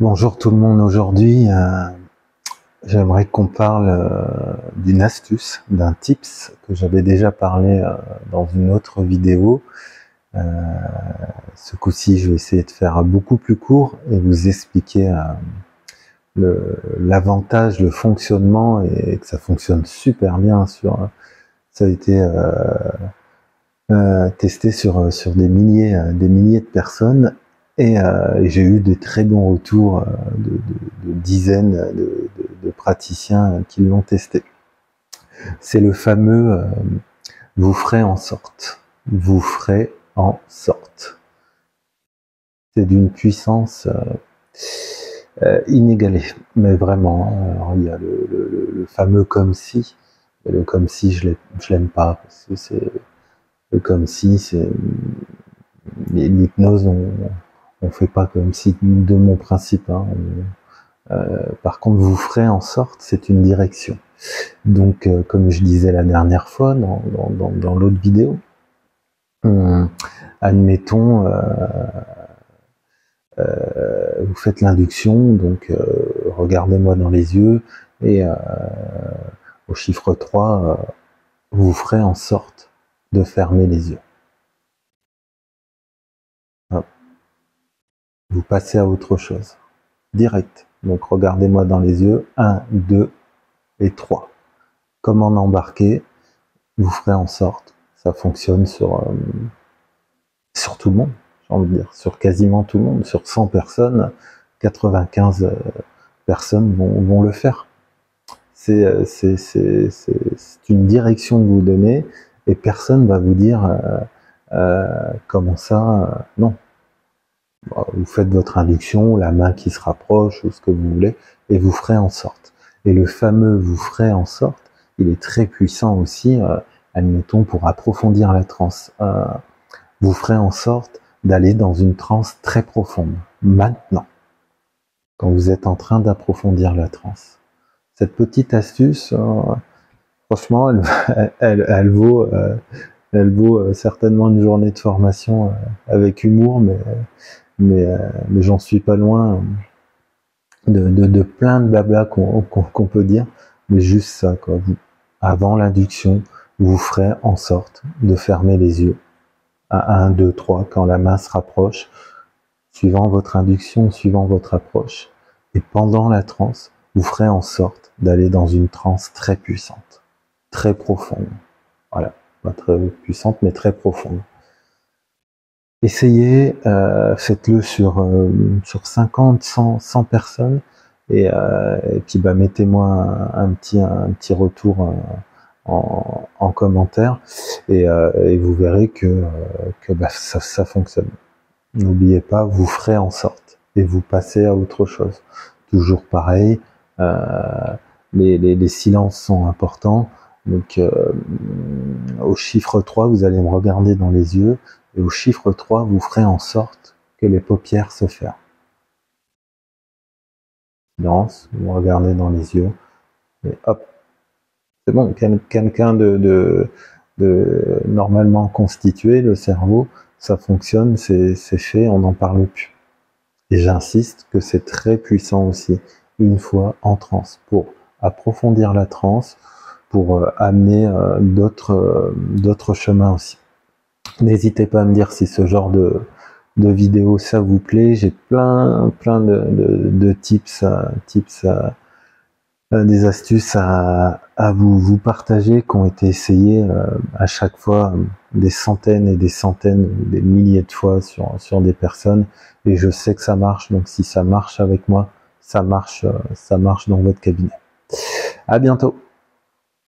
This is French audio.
Bonjour tout le monde, aujourd'hui j'aimerais qu'on parle d'une astuce, d'un tips que j'avais déjà parlé dans une autre vidéo. Ce coup-ci je vais essayer de faire beaucoup plus court et vous expliquer l'avantage, le fonctionnement et que ça fonctionne super bien ça a été testé sur des milliers de personnes. Et j'ai eu de très bons retours de dizaines de praticiens qui l'ont testé. C'est le fameux vous ferez en sorte. Vous ferez en sorte. C'est d'une puissance inégalée, mais vraiment. Alors, il y a le fameux comme si. Et le comme si, je l'aime pas, parce que c'est le comme si, c'est l'hypnose, on fait pas comme si, de mon principe, hein. Par contre, vous ferez en sorte, c'est une direction. Donc, comme je disais la dernière fois dans l'autre vidéo, admettons, vous faites l'induction, donc regardez-moi dans les yeux, et au chiffre 3, vous ferez en sorte de fermer les yeux. Hop. Vous passez à autre chose. Direct. Donc regardez-moi dans les yeux, 1, 2 et 3. Comment embarquer, vous ferez en sorte, ça fonctionne sur tout le monde, j'ai envie de dire, sur quasiment tout le monde, sur 100 personnes, 95 personnes vont le faire. C'est une direction que vous donnez et personne va vous dire comment ça, non. Vous faites votre induction, la main qui se rapproche ou ce que vous voulez, et vous ferez en sorte. Et le fameux vous ferez en sorte, il est très puissant aussi, admettons, pour approfondir la transe. Vous ferez en sorte d'aller dans une transe très profonde, maintenant, quand vous êtes en train d'approfondir la transe. Cette petite astuce, franchement, elle vaut certainement une journée de formation avec humour, mais j'en suis pas loin de plein de blabla qu'on peut dire, mais juste ça, quoi. Avant l'induction, vous ferez en sorte de fermer les yeux à 1, 2, 3, quand la main se rapproche, suivant votre induction, suivant votre approche. Et pendant la transe, vous ferez en sorte d'aller dans une transe très puissante, très profonde. Voilà, pas très puissante, mais très profonde. Essayez, faites-le sur 50, 100 personnes, et puis mettez-moi un petit retour en commentaire, et vous verrez que ça fonctionne. N'oubliez pas, vous ferez en sorte, et vous passez à autre chose. Toujours pareil, les silences sont importants, donc au chiffre 3, vous allez me regarder dans les yeux, et au chiffre 3, vous ferez en sorte que les paupières se ferment. Silence, vous me regardez dans les yeux, et hop, c'est bon. Quelqu'un de normalement constitué, le cerveau, ça fonctionne, c'est fait, on n'en parle plus. Et j'insiste que c'est très puissant aussi, une fois en transe, pour approfondir la transe, pour amener d'autres chemins aussi. N'hésitez pas à me dire si ce genre de vidéo ça vous plaît. J'ai plein de tips, des astuces à vous partager, qui ont été essayées à chaque fois des centaines et des centaines, des milliers de fois sur des personnes, et je sais que ça marche. Donc si ça marche avec moi, ça marche dans votre cabinet. À bientôt.